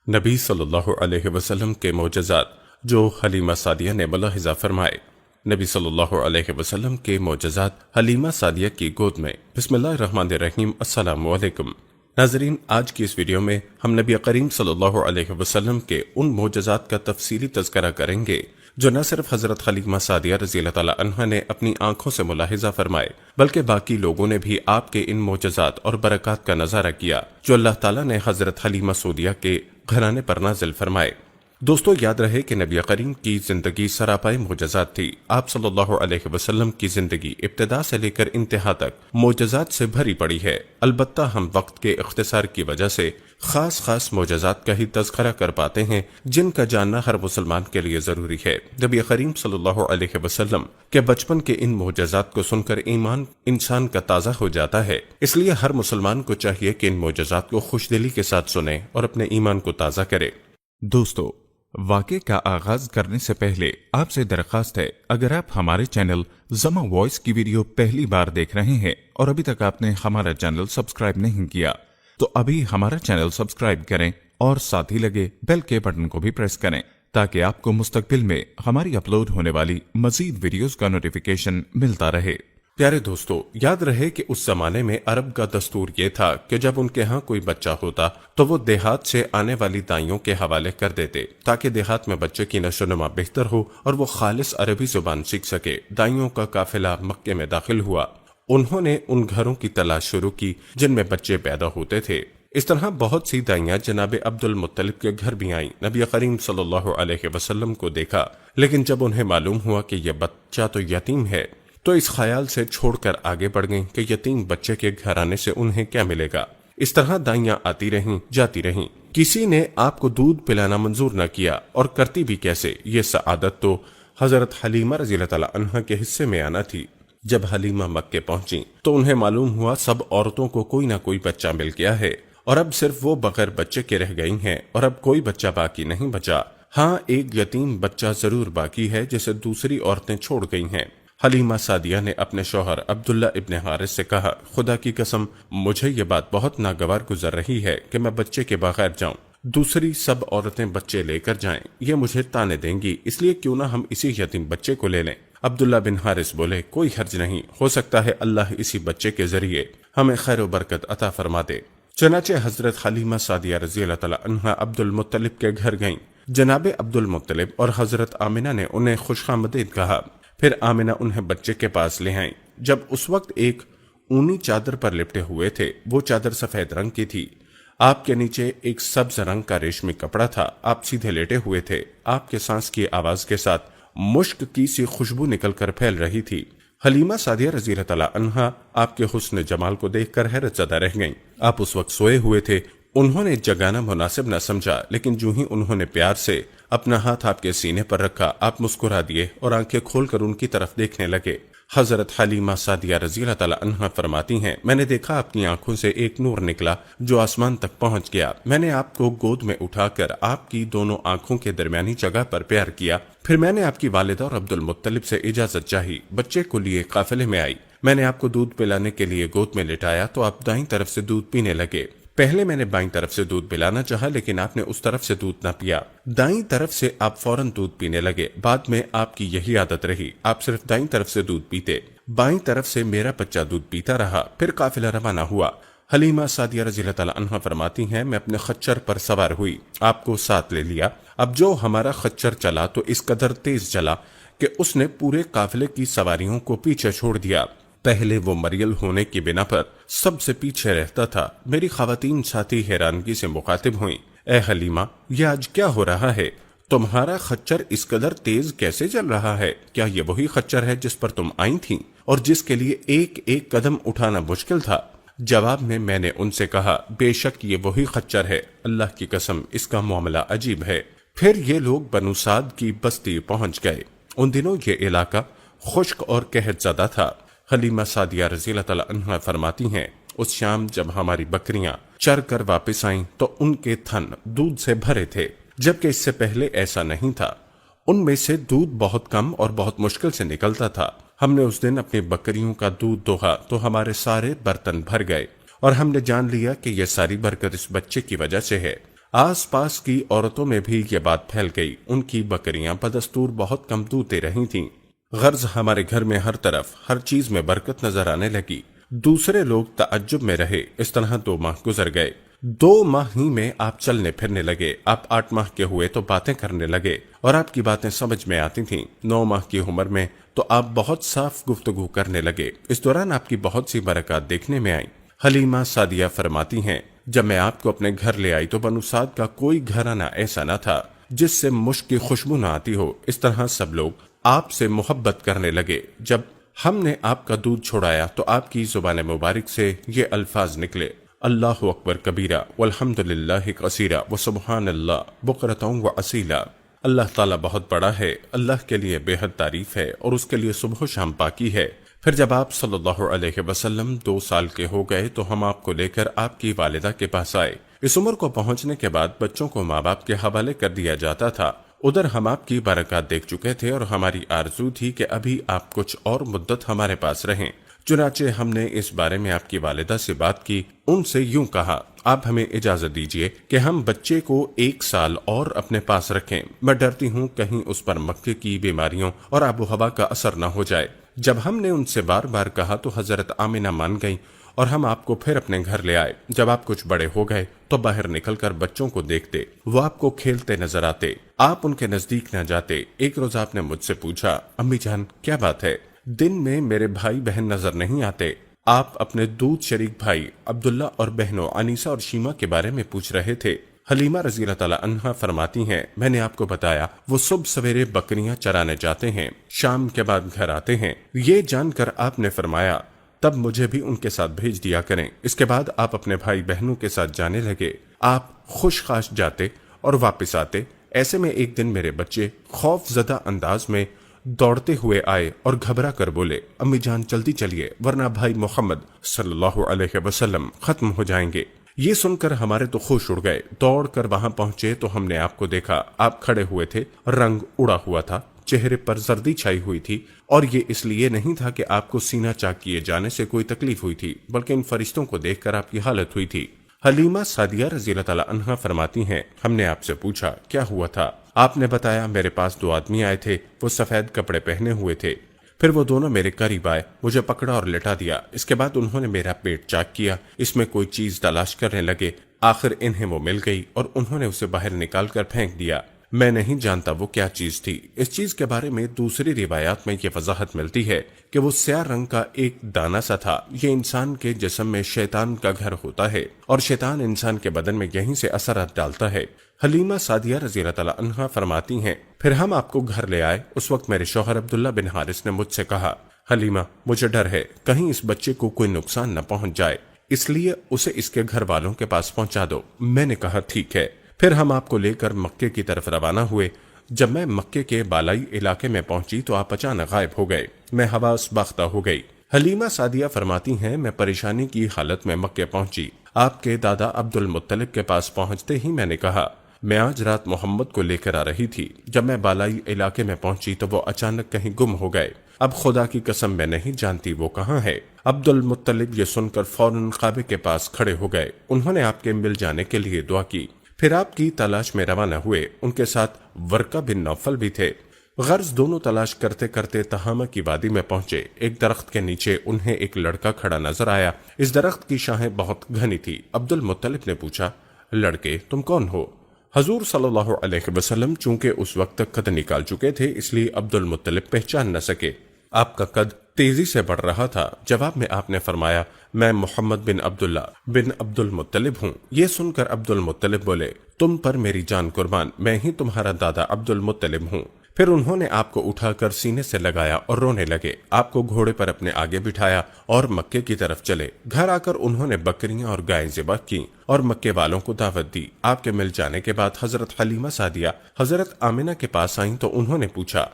نبی صلی اللہ علیہ وسلم کے معجزات جو حلیمہ سعدیہ نے ملاحظہ فرمائے۔ نبی صلی اللہ علیہ وسلم کے معجزات حلیمہ سعدیہ کی گود میں۔ بسم اللہ الرحمن الرحیم۔ السلام علیکم ناظرین، آج کی اس ویڈیو میں ہم نبی کریم صلی اللہ علیہ وسلم کے ان معجزات کا تفصیلی تذکرہ کریں گے جو نہ صرف حضرت حلیمہ سعدیہ رضی اللہ تعالی عنہا نے اپنی آنکھوں سے ملاحظہ فرمائے بلکہ باقی لوگوں نے بھی آپ کے ان معجزات اور برکات کا نظارہ کیا جو اللہ تعالی نے حضرت حلیمہ سعدیہ کے گھرانے پر نازل فرمائے۔ دوستو، یاد رہے کہ نبی کریم کی زندگی سراپائی معجزات تھی۔ آپ صلی اللہ علیہ وسلم کی زندگی ابتدا سے لے کر انتہا تک معجزات سے بھری پڑی ہے۔ البتہ ہم وقت کے اختصار کی وجہ سے خاص معجزات کا ہی تذکرہ کر پاتے ہیں جن کا جاننا ہر مسلمان کے لیے ضروری ہے۔ نبی کریم صلی اللہ علیہ وسلم کے بچپن کے ان معجزات کو سن کر ایمان انسان کا تازہ ہو جاتا ہے، اس لیے ہر مسلمان کو چاہیے کہ ان معجزات کو خوش دلی کے ساتھ سنے اور اپنے ایمان کو تازہ کرے۔ دوستو، واقعے کا آغاز کرنے سے پہلے آپ سے درخواست ہے، اگر آپ ہمارے چینل زما وائس کی ویڈیو پہلی بار دیکھ رہے ہیں اور ابھی تک آپ نے ہمارا چینل سبسکرائب نہیں کیا تو ابھی ہمارا چینل سبسکرائب کریں اور ساتھ ہی لگے بیل کے بٹن کو بھی پریس کریں تاکہ آپ کو مستقبل میں ہماری اپلوڈ ہونے والی مزید ویڈیوز کا نوٹیفیکیشن ملتا رہے۔ پیارے دوستو، یاد رہے کہ اس زمانے میں عرب کا دستور یہ تھا کہ جب ان کے ہاں کوئی بچہ ہوتا تو وہ دیہات سے آنے والی دائیوں کے حوالے کر دیتے تاکہ دیہات میں بچے کی نشو و نما بہتر ہو اور وہ خالص عربی زبان سیکھ سکے۔ دائیوں کا قافلہ مکے میں داخل ہوا۔ انہوں نے ان گھروں کی تلاش شروع کی جن میں بچے پیدا ہوتے تھے۔ اس طرح بہت سی دائیاں جناب عبد المطلب کے گھر بھی آئیں۔ نبی کریم صلی اللہ علیہ وسلم کو دیکھا، لیکن جب انہیں معلوم ہوا کہ یہ بچہ تو یتیم ہے تو اس خیال سے چھوڑ کر آگے بڑھ گئیں کہ یتیم بچے کے گھر آنے سے انہیں کیا ملے گا۔ اس طرح دائیاں آتی رہیں جاتی رہیں، کسی نے آپ کو دودھ پلانا منظور نہ کیا، اور کرتی بھی کیسے؟ یہ سعادت تو حضرت حلیمہ رضی اللہ تعالی عنہا کے حصے میں آنا تھی۔ جب حلیمہ مکے پہنچی تو انہیں معلوم ہوا سب عورتوں کو کوئی نہ کوئی بچہ مل گیا ہے اور اب صرف وہ بغیر بچے کے رہ گئی ہیں اور اب کوئی بچہ باقی نہیں بچا۔ ہاں، ایک یتیم بچہ ضرور باقی ہے جسے دوسری عورتیں چھوڑ گئی ہیں۔ حلیمہ سعدیہ نے اپنے شوہر عبداللہ ابن حارث سے کہا، خدا کی قسم مجھے یہ بات بہت ناگوار گزر رہی ہے کہ میں بچے کے بغیر جاؤں، دوسری سب عورتیں بچے لے کر جائیں، یہ مجھے تانے دیں گی، اس لیے کیوں نہ ہم اسی یتیم بچے کو لے لیں۔ عبداللہ بن حارث بولے، کوئی حرج نہیں، ہو سکتا ہے اللہ اسی بچے کے ذریعے ہمیں خیر و برکت عطا فرما دے۔ چنانچہ حضرت حلیمہ سعدیہ رضی اللہ تعالی عنہا عبد المطلب کے گھر گئیں۔ جناب عبد المطلب اور حضرت آمنہ نے انہیں خوش آمدید کہا۔ پھر آمنہ انہیں بچے کے پاس لے آئیں۔ جب اس وقت ایک اونی چادر پر لپٹے ہوئے تھے، وہ چادر سفید رنگ کی تھی، آپ کے نیچے ایک سبز رنگ کا ریشمی کپڑا تھا، آپ سیدھے لیٹے ہوئے تھے، آپ کے سانس کی آواز کے ساتھ مشک کی سی خوشبو نکل کر پھیل رہی تھی۔ حلیمہ سعدیہ رضی اللہ تعالی عنہا آپ کے حسن جمال کو دیکھ کر حیرت زدہ رہ گئیں۔ آپ اس وقت سوئے ہوئے تھے، انہوں نے جگانا مناسب نہ سمجھا، لیکن جو ہی انہوں نے پیار سے اپنا ہاتھ آپ کے سینے پر رکھا، آپ مسکرا دیے اور آنکھیں کھول کر ان کی طرف دیکھنے لگے۔ حضرت حلیمہ سعدیہ رضی اللہ تعالی عنہا فرماتی ہیں، میں نے دیکھا اپنی آنکھوں سے ایک نور نکلا جو آسمان تک پہنچ گیا۔ میں نے آپ کو گود میں اٹھا کر آپ کی دونوں آنکھوں کے درمیانی جگہ پر پیار کیا۔ پھر میں نے آپ کی والدہ اور عبد المطلب سے اجازت چاہی، بچے کو لیے قافلے میں آئی۔ میں نے آپ کو دودھ پلانے کے لیے گود میں لٹایا تو آپ دائیں طرف سے دودھ پینے لگے۔ پہلے میں نے بائیں طرف سے دودھ پلانا چاہا لیکن آپ نے اس طرف سے دودھ نہ پیا۔ دائیں طرف سے آپ فوراً دودھ پینے لگے۔ بعد میں آپ کی یہی عادت رہی، آپ صرف دائیں طرف سے دودھ پیتے، بائیں طرف سے میرا بچہ دودھ پیتا رہا۔ پھر قافلہ روانہ ہوا۔ حلیمہ سعدیہ رضی اللہ تعالی عنہا فرماتی ہیں، میں اپنے خچر پر سوار ہوئی، آپ کو ساتھ لے لیا۔ اب جو ہمارا خچر چلا تو اس قدر تیز چلا کہ اس نے پورے قافلے کی سواریوں کو پیچھے چھوڑ دیا۔ پہلے وہ مریل ہونے کی بنا پر سب سے پیچھے رہتا تھا۔ میری خواتین ساتھی حیرانگی سے مخاطب ہوئیں، اے حلیمہ، یہ آج کیا ہو رہا ہے؟ تمہارا خچر اس قدر تیز کیسے چل رہا ہے؟ کیا یہ وہی خچر ہے جس پر تم آئی تھیں اور جس کے لیے ایک ایک قدم اٹھانا مشکل تھا؟ جواب میں نے ان سے کہا، بے شک یہ وہی خچر ہے، اللہ کی قسم اس کا معاملہ عجیب ہے۔ پھر یہ لوگ بنو سعد کی بستی پہنچ گئے۔ ان دنوں یہ علاقہ خشک اور قحط زدہ تھا۔ حلیمہ سعدیہ رضی اللہ تعالی عنہا فرماتی ہیں، اس شام جب ہماری بکریاں چر کر واپس آئیں تو ان کے تھن دودھ سے بھرے تھے، جبکہ اس سے پہلے ایسا نہیں تھا۔ ان میں سے دودھ بہت کم اور بہت مشکل سے نکلتا تھا۔ ہم نے اس دن اپنی بکریوں کا دودھ دوہا تو ہمارے سارے برتن بھر گئے اور ہم نے جان لیا کہ یہ ساری برکت اس بچے کی وجہ سے ہے۔ آس پاس کی عورتوں میں بھی یہ بات پھیل گئی، ان کی بکریاں بدستور بہت کم دودھ دے رہی تھیں۔ غرض ہمارے گھر میں ہر طرف ہر چیز میں برکت نظر آنے لگی۔ دوسرے لوگ تعجب میں رہے۔ اس طرح 2 ماہ گزر گئے۔ 2 ماہ ہی میں آپ چلنے پھرنے لگے۔ آپ 8 ماہ کے ہوئے تو باتیں کرنے لگے اور آپ کی باتیں سمجھ میں آتی تھیں۔ 9 ماہ کی عمر میں تو آپ بہت صاف گفتگو کرنے لگے۔ اس دوران آپ کی بہت سی برکات دیکھنے میں آئیں۔ حلیمہ سعدیہ فرماتی ہیں، جب میں آپ کو اپنے گھر لے آئی تو بنو سعد کا کوئی گھرانہ ایسا نہ تھا جس سے مشک کی خوشبو نہ آتی ہو۔ اس طرح سب لوگ آپ سے محبت کرنے لگے۔ جب ہم نے آپ کا دودھ چھوڑایا تو آپ کی زبان مبارک سے یہ الفاظ نکلے، اللہ اکبر کبیرہ والحمد للہ کثیرہ وسبحان اللہ بکرۃ واسیلا۔ اللہ تعالیٰ بہت بڑا ہے، اللہ کے لیے بے حد تعریف ہے اور اس کے لیے صبح و شام پاکی ہے۔ پھر جب آپ صلی اللہ علیہ وسلم 2 سال کے ہو گئے تو ہم آپ کو لے کر آپ کی والدہ کے پاس آئے۔ اس عمر کو پہنچنے کے بعد بچوں کو ماں باپ کے حوالے کر دیا جاتا تھا۔ ادھر ہم آپ کی برکات دیکھ چکے تھے اور ہماری آرزو تھی کہ ابھی آپ کچھ اور مدت ہمارے پاس رہیں۔ چنانچہ ہم نے اس بارے میں آپ کی والدہ سے بات کی۔ ان سے یوں کہا، آپ ہمیں اجازت دیجئے کہ ہم بچے کو 1 سال اور اپنے پاس رکھیں۔ میں ڈرتی ہوں کہیں اس پر مکے کی بیماریوں اور آب و ہوا کا اثر نہ ہو جائے۔ جب ہم نے ان سے بار بار کہا تو حضرت آمنہ مان گئیں اور ہم آپ کو پھر اپنے گھر لے آئے۔ جب آپ کچھ بڑے ہو گئے تو باہر نکل کر بچوں کو دیکھتے، وہ آپ کو کھیلتے نظر آتے، آپ ان کے نزدیک نہ جاتے۔ ایک روز آپ نے مجھ سے پوچھا، امی جان کیا بات ہے؟ دن میں میرے بھائی بہن نظر نہیں آتے۔ آپ اپنے دودھ شریک بھائی عبداللہ اور بہنوں انیسہ اور شیمہ کے بارے میں پوچھ رہے تھے۔ حلیمہ رضی اللہ تعالی عنہا فرماتی ہیں، میں نے آپ کو بتایا وہ صبح سویرے بکریاں چرانے جاتے ہیں، شام کے بعد گھر آتے ہیں۔ یہ جان کر آپ نے فرمایا، تب مجھے بھی ان کے ساتھ بھیج دیا کریں۔ اس کے بعد آپ اپنے بھائی بہنوں کے ساتھ جانے لگے۔ آپ خوش خاش جاتے اور واپس آتے۔ ایسے میں ایک دن میرے بچے خوف زدہ انداز میں دوڑتے ہوئے آئے اور گھبرا کر بولے، امی جان جلدی چلیے ورنہ بھائی محمد صلی اللہ علیہ وسلم ختم ہو جائیں گے۔ یہ سن کر ہمارے تو خوش اڑ گئے۔ دوڑ کر وہاں پہنچے تو ہم نے آپ کو دیکھا، آپ کھڑے ہوئے تھے، رنگ اڑا ہوا تھا، چہرے پر زردی چھائی ہوئی تھی، اور یہ اس لیے نہیں تھا کہ آپ کو سینہ چاک کیے جانے سے کوئی تکلیف ہوئی تھی، بلکہ ان فرشتوں کو دیکھ کر آپ کی حالت ہوئی تھی۔ حلیمہ سعدیہ رضی اللہ تعالی عنہا فرماتی ہیں، ہم نے آپ سے پوچھا کیا ہوا تھا؟ آپ نے بتایا میرے پاس 2 آدمی آئے تھے، وہ سفید کپڑے پہنے ہوئے تھے۔ پھر وہ دونوں میرے قریب آئے، مجھے پکڑا اور لٹا دیا۔ اس کے بعد انہوں نے میرا پیٹ چاک کیا، اس میں کوئی چیز تلاش کرنے لگے۔ آخر انہیں وہ مل گئی اور انہوں نے اسے باہر نکال کر پھینک دیا۔ میں نہیں جانتا وہ کیا چیز تھی۔ اس چیز کے بارے میں دوسری روایات میں یہ وضاحت ملتی ہے کہ وہ سیاہ رنگ کا ایک دانہ سا تھا۔ یہ انسان کے جسم میں شیطان کا گھر ہوتا ہے اور شیطان انسان کے بدن میں یہیں سے اثرات ڈالتا ہے۔ حلیمہ سعدیہ رضی اللہ تعالی عنہا فرماتی ہیں، پھر ہم آپ کو گھر لے آئے۔ اس وقت میرے شوہر عبداللہ بن حارث نے مجھ سے کہا، حلیمہ مجھے ڈر ہے کہیں اس بچے کو کوئی نقصان نہ پہنچ جائے، اس لیے اسے اس کے گھر والوں کے پاس پہنچا دو۔ میں نے کہا ٹھیک ہے۔ پھر ہم آپ کو لے کر مکے کی طرف روانہ ہوئے۔ جب میں مکے کے بالائی علاقے میں پہنچی تو آپ اچانک غائب ہو گئے۔ میں حواس باختہ ہو گئی۔ حلیمہ سعدیہ فرماتی ہیں، میں پریشانی کی حالت میں مکے پہنچی۔ آپ کے دادا عبد المطلب کے پاس پہنچتے ہی میں نے کہا، میں آج رات محمد کو لے کر آ رہی تھی۔ جب میں بالائی علاقے میں پہنچی تو وہ اچانک کہیں گم ہو گئے۔ اب خدا کی قسم میں نہیں جانتی وہ کہاں ہے۔ عبد المطلب یہ سن کر فوراً کعبے کے پاس کھڑے ہو گئے۔ انہوں نے آپ کے مل جانے کے لیے دعا کی، پھر آپ کی تلاش میں روانہ ہوئے۔ ان کے ساتھ ورقہ بن نوفل بھی تھے۔ غرض دونوں تلاش کرتے کرتے تہامہ کی وادی میں پہنچے۔ ایک درخت کے نیچے انہیں ایک لڑکا کھڑا نظر آیا۔ اس درخت کی شاخیں بہت گھنی تھی۔ عبد المطلب نے پوچھا، لڑکے تم کون ہو؟ حضور صلی اللہ علیہ وسلم چونکہ اس وقت تک قد نکال چکے تھے، اس لیے عبد المطلب پہچان نہ سکے۔ آپ کا قد تیزی سے بڑھ رہا تھا۔ جواب میں آپ نے فرمایا، میں محمد بن عبداللہ بن عبد المطلب ہوں۔ یہ سن کر عبد المطلب بولے، تم پر میری جان قربان، میں ہی تمہارا دادا عبد المطلب ہوں۔ پھر انہوں نے آپ کو اٹھا کر سینے سے لگایا اور رونے لگے۔ آپ کو گھوڑے پر اپنے آگے بٹھایا اور مکے کی طرف چلے۔ گھر آ کر انہوں نے بکریاں اور گائیں ذبح کی اور مکے والوں کو دعوت دی۔ آپ کے مل جانے کے بعد حضرت حلیمہ سعدیہ حضرت آمنہ کے پاس آئیں تو انہوں نے پوچھا،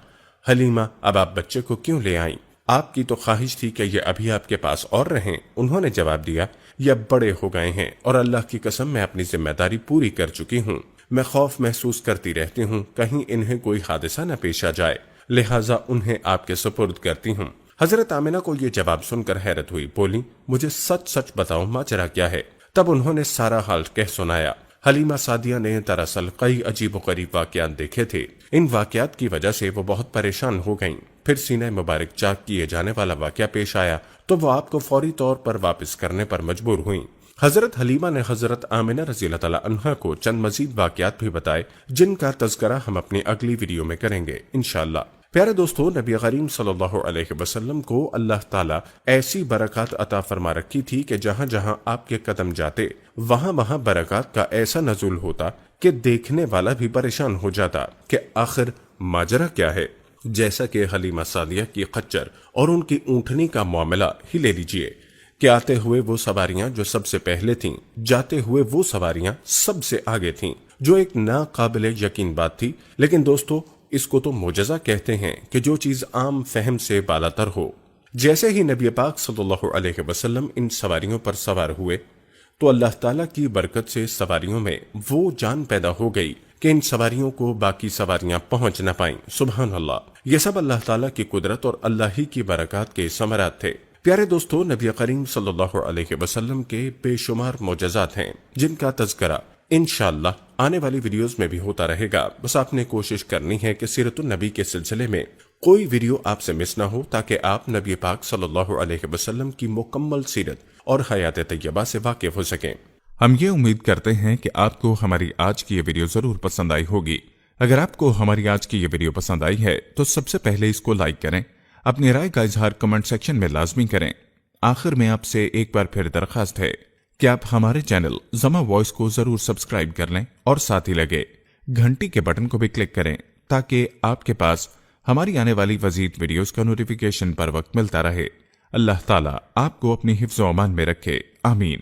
حلیمہ اب آپ بچے کو کیوں لے آئیں؟ آپ کی تو خواہش تھی کہ یہ ابھی آپ کے پاس اور رہیں۔ انہوں نے جواب دیا، یہ بڑے ہو گئے ہیں اور اللہ کی قسم میں اپنی ذمہ داری پوری کر چکی ہوں۔ میں خوف محسوس کرتی رہتی ہوں کہیں انہیں کوئی حادثہ نہ پیش آ جائے، لہٰذا انہیں آپ کے سپرد کرتی ہوں۔ حضرت آمنہ کو یہ جواب سن کر حیرت ہوئی، بولی، مجھے سچ سچ بتاؤ ماجرا کیا ہے؟ تب انہوں نے سارا حال کہہ سنایا۔ حلیمہ سعدیہ نے دراصل کئی عجیب و غریب واقعات دیکھے تھے۔ ان واقعات کی وجہ سے وہ بہت پریشان ہو گئیں۔ پھر سینہ مبارک چاک کیے جانے والا واقعہ پیش آیا تو وہ آپ کو فوری طور پر واپس کرنے پر مجبور ہوئیں۔ حضرت حلیمہ نے حضرت آمنہ رضی اللہ تعالی عنہا کو چند مزید واقعات بھی بتائے جن کا تذکرہ ہم اپنی اگلی ویڈیو میں کریں گے انشاءاللہ۔ پیارے دوستو، نبی کریم صلی اللہ علیہ وسلم کو اللہ تعالیٰ ایسی برکات عطا فرما رکھی تھی کہ جہاں جہاں آپ کے قدم جاتے وہاں وہاں برکات کا ایسا نزول ہوتا کہ دیکھنے والا بھی پریشان ہو جاتا کہ آخر ماجرا کیا ہے۔ جیسا کہ حلیمہ سعدیہ کی خچر اور ان کی اونٹنی کا معاملہ ہی لے لیجئے کہ آتے ہوئے وہ سواریاں جو سب سے پہلے تھیں، جاتے ہوئے وہ سواریاں سب سے آگے تھیں، جو ایک ناقابل یقین بات تھی۔ لیکن دوستو، اس کو تو معجزہ کہتے ہیں کہ جو چیز عام فہم سے بالاتر ہو۔ جیسے ہی نبی پاک صلی اللہ علیہ وسلم ان سواریوں پر سوار ہوئے تو اللہ تعالیٰ کی برکت سے سواریوں میں وہ جان پیدا ہو گئی کہ ان سواریوں کو باقی سواریاں پہنچ نہ پائیں۔ سبحان اللہ، یہ سب اللہ تعالیٰ کی قدرت اور اللہ ہی کی برکات کے ثمرات تھے۔ پیارے دوستو، نبی کریم صلی اللہ علیہ وسلم کے بے شمار معجزات ہیں جن کا تذکرہ انشاءاللہ آنے والی ویڈیوز میں بھی ہوتا رہے گا۔ بس آپ نے کوشش کرنی ہے کہ سیرت النبی کے سلسلے میں کوئی ویڈیو آپ سے مس نہ ہو تاکہ آپ نبی پاک صلی اللہ علیہ وسلم کی مکمل سیرت اور حیات طیبہ سے واقف ہو سکیں۔ ہم یہ امید کرتے ہیں کہ آپ کو ہماری آج کی یہ ویڈیو ضرور پسند آئی ہوگی۔ اگر آپ کو ہماری آج کی یہ ویڈیو پسند آئی ہے تو سب سے پہلے اس کو لائک کریں، اپنی رائے کا اظہار کمنٹ سیکشن میں لازمی کریں۔ آخر میں آپ سے ایک بار پھر درخواست ہے کہ آپ ہمارے چینل زما وائس کو ضرور سبسکرائب کر لیں اور ساتھ ہی لگے گھنٹی کے بٹن کو بھی کلک کریں تاکہ آپ کے پاس ہماری آنے والی مزید ویڈیوز کا نوٹیفیکیشن پر وقت ملتا رہے۔ اللہ تعالیٰ آپ کو اپنی حفظ و امان میں رکھے، آمین۔